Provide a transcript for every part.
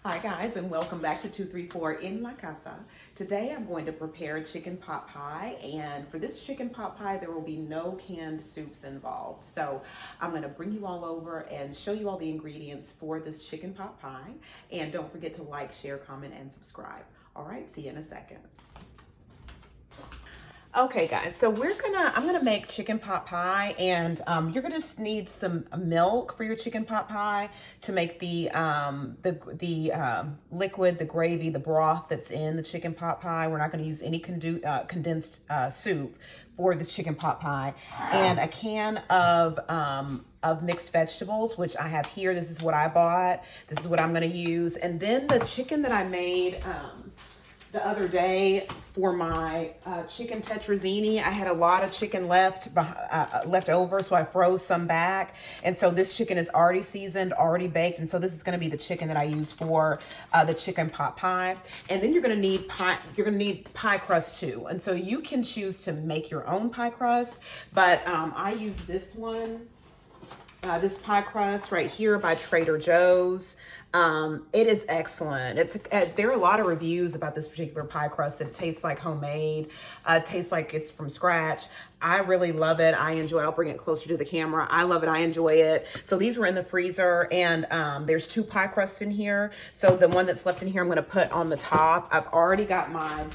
Hi guys, and welcome back to 234 En La Casa. Today I'm going to prepare a chicken pot pie, and for this chicken pot pie there will be no canned soups involved. So I'm going to bring you all over and show you all the ingredients for this chicken pot pie, and don't forget to like, share, comment, and subscribe. All right, see you in a second. Okay guys, so I'm gonna make chicken pot pie, and you're gonna need some milk for your chicken pot pie to make the liquid, the gravy, the broth that's in the chicken pot pie. We're not gonna use any condensed soup for this chicken pot pie, and a can of mixed vegetables, which I have here. This is what I bought. This is what I'm gonna use, and then the chicken that I made the other day for my chicken tetrazzini. I had a lot of chicken left over, so I froze some back. And so this chicken is already seasoned, already baked. And so this is gonna be the chicken that I use for the chicken pot pie. And then you're gonna need pie crust too. And so you can choose to make your own pie crust, but I use this one. This pie crust right here by Trader Joe's. It is excellent. There are a lot of reviews about this particular pie crust. It tastes like homemade. It tastes like it's from scratch. I really love it. I enjoy it. I'll bring it closer to the camera. I love it. I enjoy it. So these were in the freezer, and there's 2 pie crusts in here. So the one that's left in here, I'm going to put on the top. I've already got my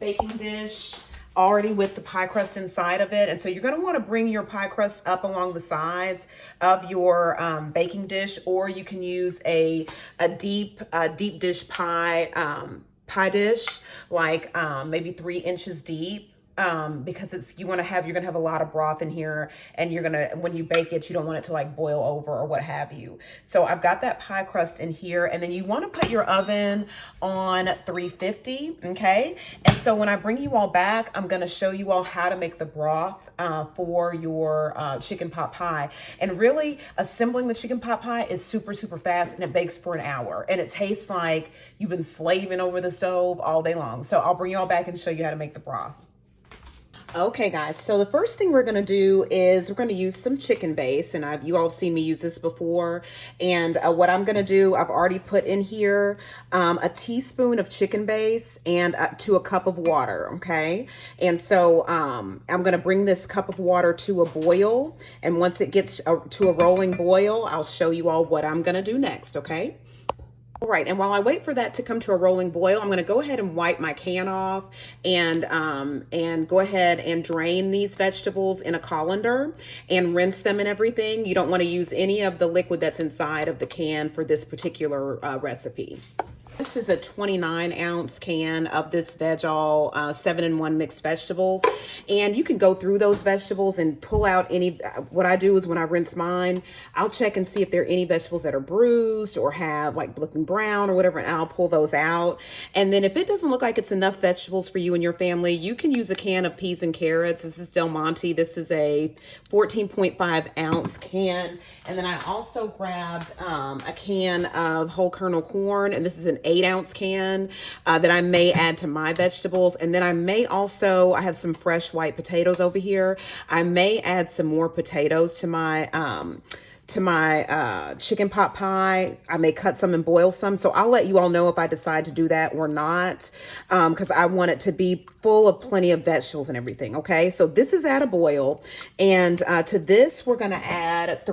baking dish already with the pie crust inside of it. And so you're going to want to bring your pie crust up along the sides of your baking dish, or you can use a deep dish pie dish, like maybe 3 inches deep. Because you're gonna have a lot of broth in here, and when you bake it, you don't want it to like boil over or what have you. So I've got that pie crust in here, and then you want to put your oven on 350, okay? And so when I bring you all back, I'm gonna show you all how to make the broth for your chicken pot pie. And really, assembling the chicken pot pie is super fast, and it bakes for an hour, and it tastes like you've been slaving over the stove all day long. So I'll bring you all back and show you how to make the broth. Okay guys, so the first thing we're gonna do is we're gonna use some chicken base, and you all seen me use this before. And what I'm gonna do, I've already put in here a teaspoon of chicken base and to a cup of water, okay? And so I'm gonna bring this cup of water to a boil, and once it gets to a rolling boil, I'll show you all what I'm gonna do next, okay? All right, and while I wait for that to come to a rolling boil, I'm going to go ahead and wipe my can off and go ahead and drain these vegetables in a colander and rinse them and everything. You don't want to use any of the liquid that's inside of the can for this particular recipe. This is a 29-ounce can of this Veggies 7-in-1 mixed vegetables. And you can go through those vegetables and pull out any. What I do is when I rinse mine, I'll check and see if there are any vegetables that are bruised or have like looking brown or whatever, and I'll pull those out. And then if it doesn't look like it's enough vegetables for you and your family, you can use a can of peas and carrots. This is Del Monte. This is a 14.5-ounce can. And then I also grabbed a can of whole kernel corn, and this is an 8-ounce can that I may add to my vegetables. And then I have some fresh white potatoes over here. I may add some more potatoes to my chicken pot pie. I may cut some and boil some. So I'll let you all know if I decide to do that or not, because I want it to be full of plenty of vegetables and everything, okay? So this is at a boil, and to this we're gonna add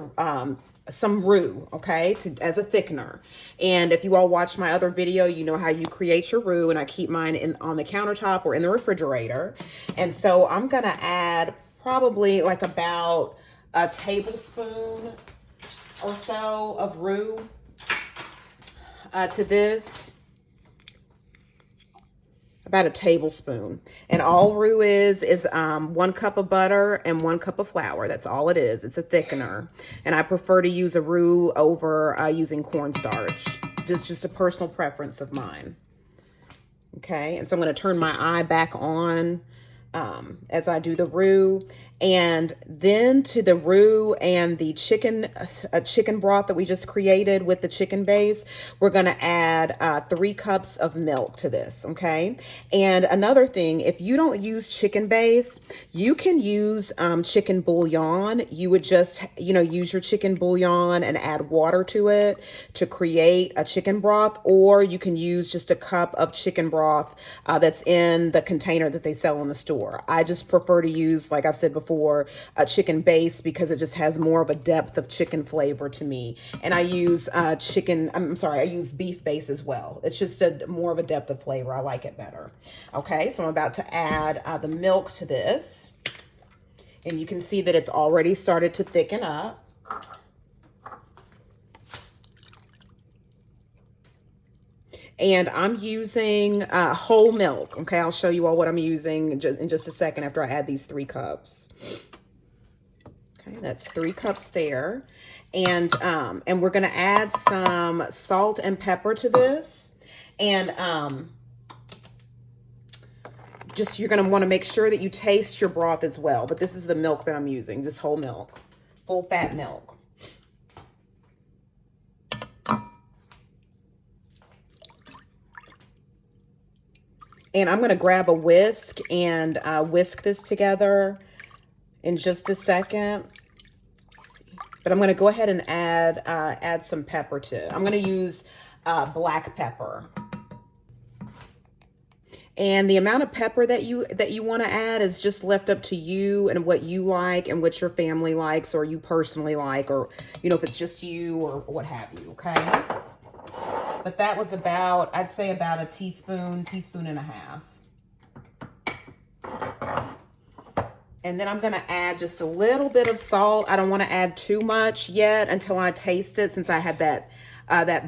some roux, okay, as a thickener. And if you all watched my other video, you know how you create your roux, and I keep mine on the countertop or in the refrigerator. And so I'm gonna add probably like about a tablespoon or so of roux to this. About a tablespoon. And all roux is 1 cup of butter and 1 cup of flour. That's all it is. It's a thickener. And I prefer to use a roux over using cornstarch. Just a personal preference of mine. Okay, and so I'm going to turn my eye back on as I do the roux. And then to the roux and the chicken broth that we just created with the chicken base, we're going to add 3 cups of milk to this, okay? And another thing, if you don't use chicken base, you can use chicken bouillon. You would just, use your chicken bouillon and add water to it to create a chicken broth, or you can use just a cup of chicken broth that's in the container that they sell in the store. I just prefer to use, like I've said before, a chicken base because it just has more of a depth of chicken flavor to me. And I use I use beef base as well. It's just more of a depth of flavor. I like it better. Okay, so I'm about to add the milk to this. And you can see that it's already started to thicken up. And I'm using whole milk. Okay, I'll show you all what I'm using in just a second after I add these 3 cups. Okay, that's 3 cups there. And we're gonna add some salt and pepper to this. And you're gonna wanna make sure that you taste your broth as well. But this is the milk that I'm using, just whole milk, full fat milk. And I'm going to grab a whisk and whisk this together in just a second. But I'm going to go ahead and add some pepper to it. I'm going to use black pepper. And the amount of pepper that you want to add is just left up to you and what you like and what your family likes or you personally like, or if it's just you or what have you, okay? But that was about, I'd say about a teaspoon and a half. And then I'm going to add just a little bit of salt. I don't want to add too much yet until I taste it, since I had that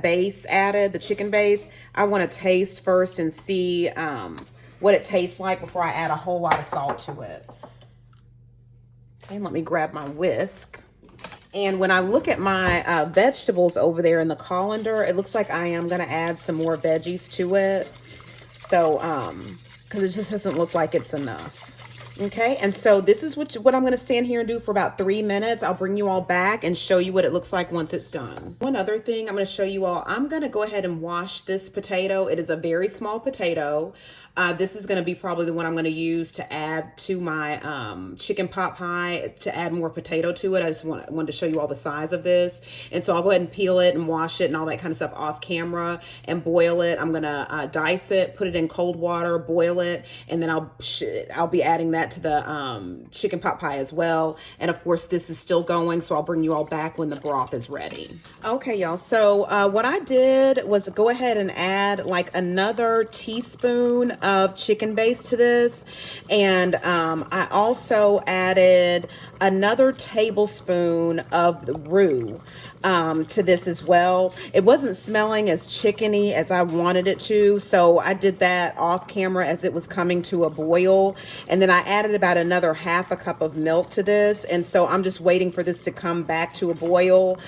base added, the chicken base. I want to taste first and see what it tastes like before I add a whole lot of salt to it. Okay, let me grab my whisk. And when I look at my vegetables over there in the colander, it looks like I am going to add some more veggies to it. So, because it just doesn't look like it's enough. Okay, and so this is what I'm going to stand here and do for about 3 minutes. I'll bring you all back and show you what it looks like once it's done. One other thing I'm going to show you all, I'm going to go ahead and wash this potato. It is a very small potato. This is going to be probably the one I'm going to use to add to my chicken pot pie, to add more potato to it. I just wanted to show you all the size of this. And so I'll go ahead and peel it and wash it and all that kind of stuff off camera and boil it. I'm going to dice it, put it in cold water, boil it, and then I'll be adding that to the chicken pot pie as well. And of course, this is still going, so I'll bring you all back when the broth is ready. Okay, y'all. So what I did was go ahead and add like another teaspoon of chicken base to this, and I also added another tablespoon of the roux to this as well. It wasn't smelling as chickeny as I wanted it to, so I did that off camera as it was coming to a boil. And then I added about another half a cup of milk to this, and so I'm just waiting for this to come back to a boil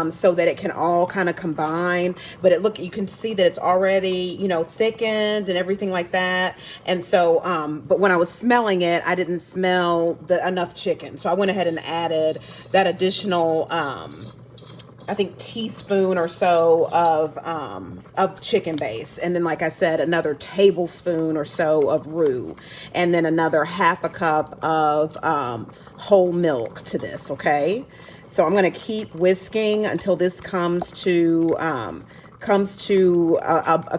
so that it can all kind of combine. But you can see that it's already thickened and everything like that. And so but when I was smelling it, I didn't smell enough chicken, so I went ahead and added that additional I think teaspoon or so of chicken base, and then like I said, another tablespoon or so of roux, and then another half a cup of whole milk to this. Okay, so I'm going to keep whisking until this comes to a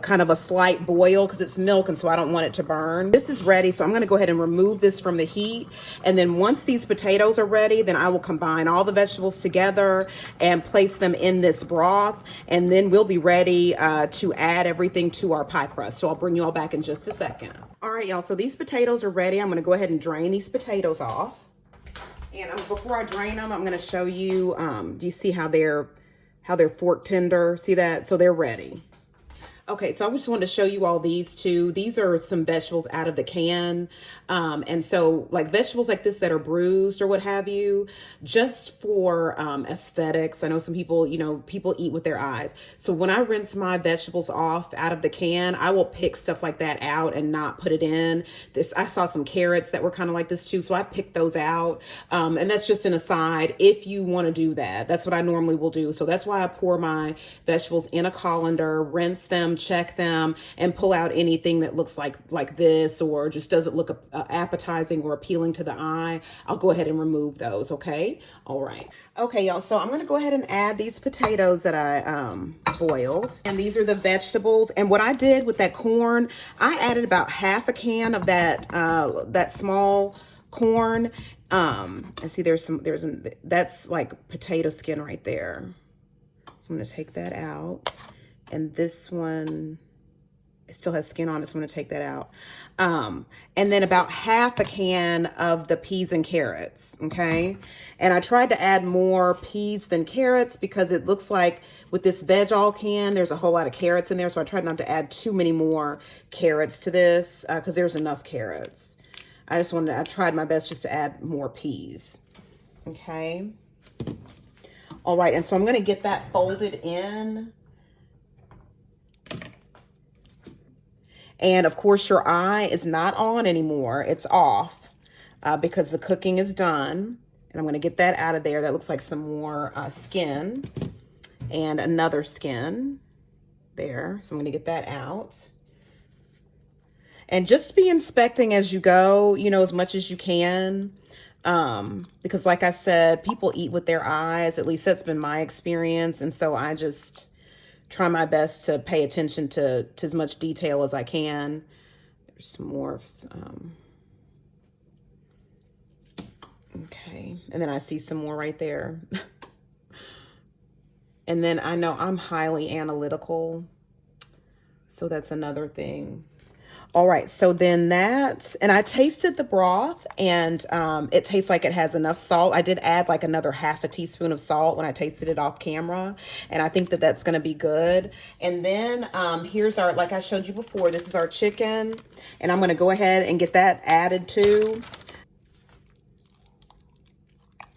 kind of a slight boil, because it's milk and so I don't want it to burn. This is ready, so I'm going to go ahead and remove this from the heat. And then once these potatoes are ready, then I will combine all the vegetables together and place them in this broth. And then we'll be ready to add everything to our pie crust. So I'll bring you all back in just a second. All right, y'all, so these potatoes are ready. I'm going to go ahead and drain these potatoes off. And before I drain them, I'm going to show you, do you see how they're fork tender? See that? So they're ready. Okay, so I just wanted to show you all these two. These are some vegetables out of the can. And so like vegetables like this that are bruised or what have you, just for aesthetics. I know some people, you know, people eat with their eyes. So when I rinse my vegetables off out of the can, I will pick stuff like that out and not put it in. I saw some carrots that were kind of like this too, so I picked those out. And that's just an aside if you want to do that. That's what I normally will do. So that's why I pour my vegetables in a colander, rinse them, check them, and pull out anything that looks like this or just doesn't look appetizing or appealing to the eye. I'll go ahead and remove those. Okay. All right. Okay, y'all. So I'm going to go ahead and add these potatoes that I boiled, and these are the vegetables. And what I did with that corn, I added about half a can of that small corn. And see, that's like potato skin right there. So I'm going to take that out. And this one, it still has skin on it, so I'm going to take that out. And then about half a can of the peas and carrots, okay? And I tried to add more peas than carrots because it looks like with this veg all can, there's a whole lot of carrots in there. So I tried not to add too many more carrots to this because there's enough carrots. I tried my best just to add more peas, okay? All right, and so I'm going to get that folded in. And of course, your eye is not on anymore. It's off because the cooking is done. And I'm going to get that out of there. That looks like some more skin and another skin there. So I'm going to get that out. And just be inspecting as you go, you know, as much as you can. Because like I said, people eat with their eyes. At least that's been my experience. And so I just try my best to pay attention to as much detail as I can. There's some more. Okay. And then I see some more right there. And then I know I'm highly analytical. So that's another thing. All right, so then and I tasted the broth, and it tastes like it has enough salt. I did add like another half a teaspoon of salt when I tasted it off camera, and I think that that's gonna be good. And then here's our, like I showed you before, this is our chicken, and I'm gonna go ahead and get that added too.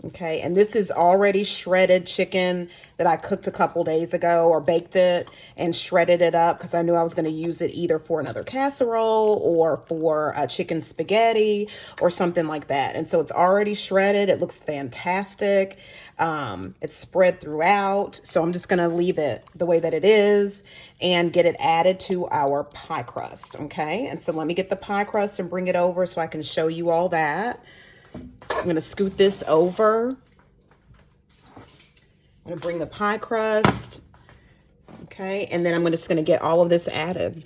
Okay, and this is already shredded chicken that I cooked a couple days ago, or baked it and shredded it up because I knew I was going to use it either for another casserole or for chicken spaghetti or something like that. And so it's already shredded. It looks fantastic. It's spread throughout. So I'm just going to leave it the way that it is and get it added to our pie crust. Okay, and so let me get the pie crust and bring it over so I can show you all that. I'm going to scoot this over. I'm going to bring the pie crust. Okay, and then I'm just going to get all of this added.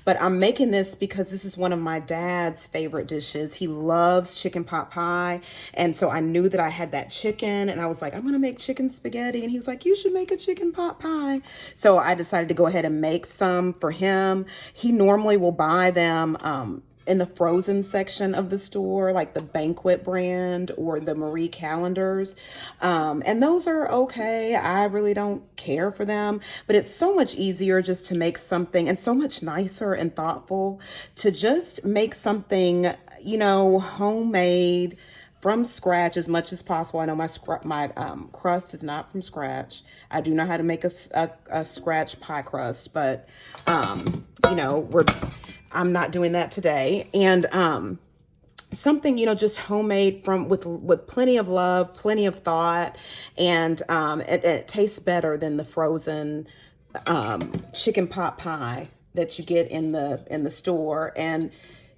But I'm making this because this is one of my dad's favorite dishes. He loves chicken pot pie. And so I knew that I had that chicken, and I was like, I'm going to make chicken spaghetti. And he was like, you should make a chicken pot pie. So I decided to go ahead and make some for him. He normally will buy them in the frozen section of the store, like the Banquet brand or the Marie Callender's. And those are okay. I really don't care for them, but it's so much easier just to make something, and so much nicer and thoughtful to just make something, you know, homemade from scratch as much as possible. I know my crust is not from scratch. I do know how to make a scratch pie crust, but you know, I'm not doing that today. And something, you know, just homemade with plenty of love, plenty of thought, and it tastes better than the frozen chicken pot pie that you get in the store. And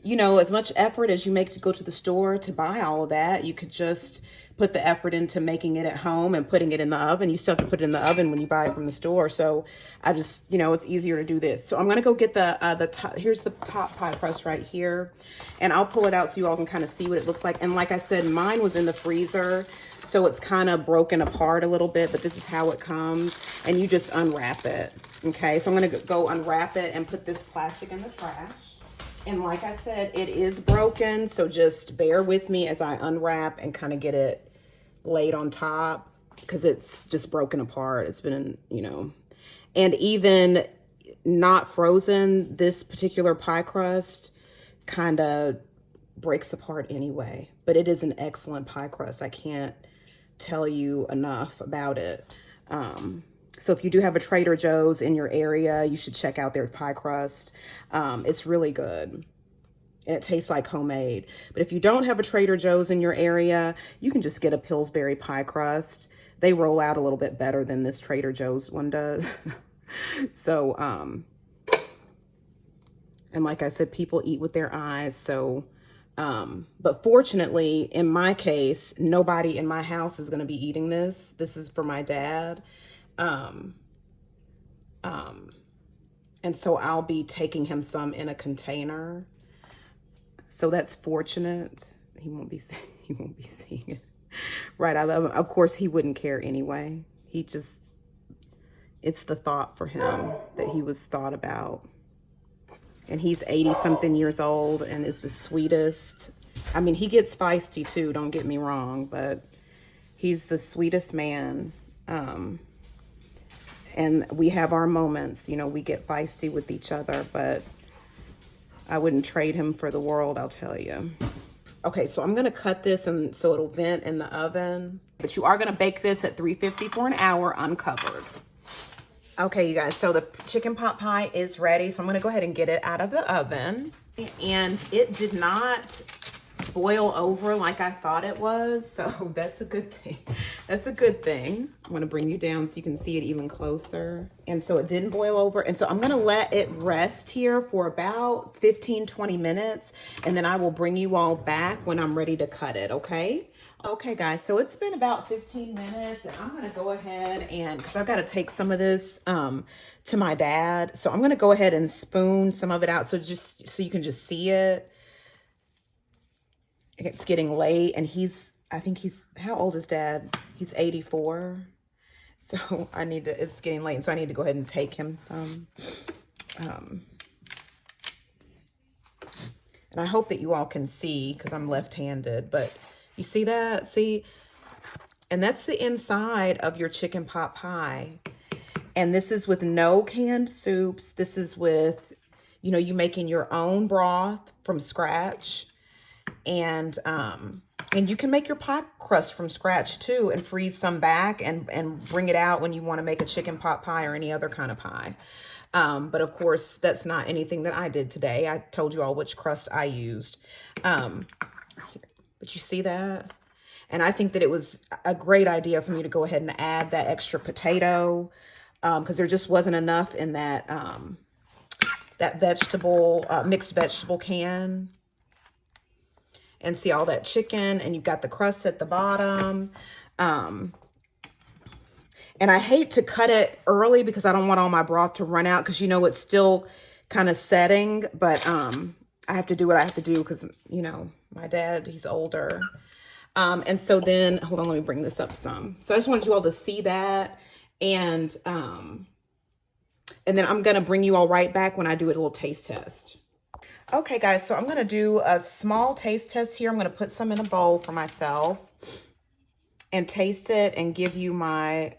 you know, as much effort as you make to go to the store to buy all of that, you could just put the effort into making it at home and putting it in the oven. You still have to put it in the oven when you buy it from the store. So I just, you know, it's easier to do this. So I'm going to go get the top. Here's the top pie crust right here. And I'll pull it out so you all can kind of see what it looks like. And like I said, mine was in the freezer, so it's kind of broken apart a little bit, but this is how it comes. And you just unwrap it. Okay, so I'm going to go unwrap it and put this plastic in the trash. And like I said, it is broken, so just bear with me as I unwrap and kind of get it laid on top because it's just broken apart. It's been, you know, and even not frozen, this particular pie crust kind of breaks apart anyway. But it is an excellent pie crust. I can't tell you enough about it. So if you do have a Trader Joe's in your area, you should check out their pie crust. It's really good. And it tastes like homemade. But if you don't have a Trader Joe's in your area, you can just get a Pillsbury pie crust. They roll out a little bit better than this Trader Joe's one does. So, and like I said, people eat with their eyes. So, but fortunately, in my case, nobody in my house is going to be eating this. This is for my dad. And so I'll be taking him some in a container. So that's fortunate. He won't be seeing it. Right. I love him. Of course, he wouldn't care anyway. It's the thought for him that he was thought about. And he's 80 something years old and is the sweetest. I mean, he gets feisty too, don't get me wrong, but he's the sweetest man. And we have our moments, you know, we get feisty with each other, but I wouldn't trade him for the world, I'll tell you. Okay, so I'm gonna cut this and so it'll vent in the oven, but you are gonna bake this at 350 for an hour uncovered. Okay, you guys, so the chicken pot pie is ready. So I'm gonna go ahead and get it out of the oven. And it did not boil over like I thought it was. So that's a good thing. That's a good thing. I'm gonna bring you down so you can see it even closer. And so it didn't boil over. And so I'm gonna let it rest here for about 15, 20 minutes. And then I will bring you all back when I'm ready to cut it, okay? Okay, guys, so it's been about 15 minutes and I'm going to go ahead and, because I've got to take some of this to my dad. So I'm going to go ahead and spoon some of it out so you can just see it. It's getting late and I think how old is Dad? He's 84. So it's getting late. And so I need to go ahead and take him some. And I hope that you all can see because I'm left-handed, but you see that? See? And that's the inside of your chicken pot pie. And this is with no canned soups. This is with, you know, you making your own broth from scratch. And you can make your pie crust from scratch too and freeze some back and bring it out when you want to make a chicken pot pie or any other kind of pie. But of course, that's not anything that I did today. I told you all which crust I used. But you see that? And I think that it was a great idea for me to go ahead and add that extra potato because there just wasn't enough in that that vegetable, mixed vegetable can. And see all that chicken, and you've got the crust at the bottom. And I hate to cut it early because I don't want all my broth to run out because, you know, it's still kind of setting. But I have to do what I have to do because, you know, my dad, he's older. And so then, hold on, let me bring this up some. So I just wanted you all to see that. And then I'm going to bring you all right back when I do a little taste test. Okay, guys, so I'm going to do a small taste test here. I'm going to put some in a bowl for myself and taste it and give you my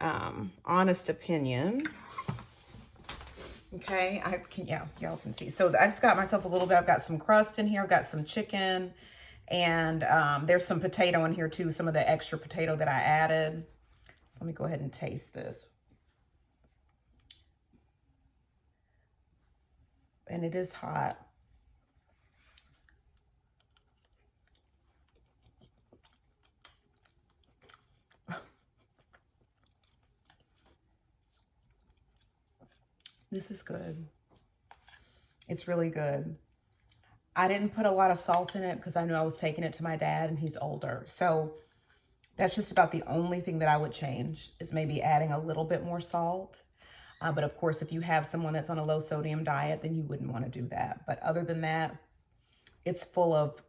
honest opinion. Okay, y'all can see. So I just got myself a little bit. I've got some crust in here. I've got some chicken. And there's some potato in here too, some of the extra potato that I added. So let me go ahead and taste this. And it is hot. This is good. It's really good. I didn't put a lot of salt in it because I knew I was taking it to my dad and he's older. So that's just about the only thing that I would change is maybe adding a little bit more salt. But of course, if you have someone that's on a low sodium diet, then you wouldn't want to do that. But other than that, it's full of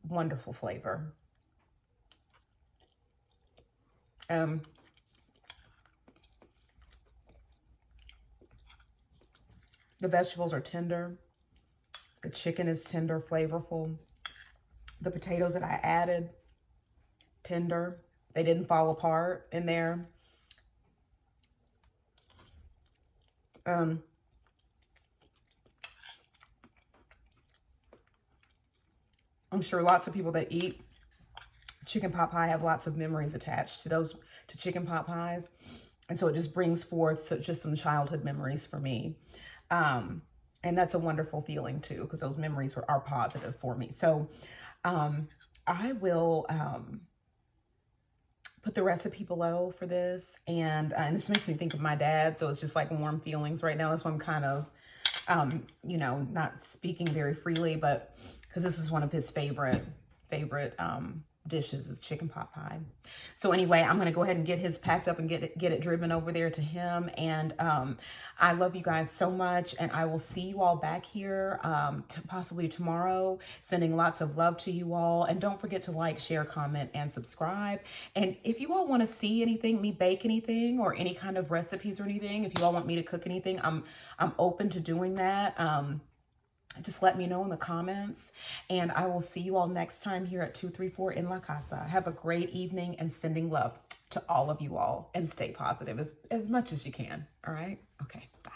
wonderful flavor. The vegetables are tender. The chicken is tender, flavorful. The potatoes that I added, tender, They didn't fall apart in there. I'm sure lots of people that eat chicken pot pie have lots of memories attached to to chicken pot pies. And so it just brings forth just some childhood memories for me. And that's a wonderful feeling too, because those memories are positive for me. So I will put the recipe below for this. And this makes me think of my dad. So it's just like warm feelings right now. That's why I'm kind of, you know, not speaking very freely, but because this is one of his favorite dishes is chicken pot pie. So anyway, I'm going to go ahead and get his packed up and get it driven over there to him. And I love you guys so much. And I will see you all back here possibly tomorrow, sending lots of love to you all. And don't forget to like, share, comment, and subscribe. And if you all want to see anything, me bake anything or any kind of recipes or anything, if you all want me to cook anything, I'm open to doing that. Just let me know in the comments, and I will see you all next time here at 234 En La Casa. Have a great evening, and sending love to all of you all, and stay positive as much as you can. All right? Okay, bye.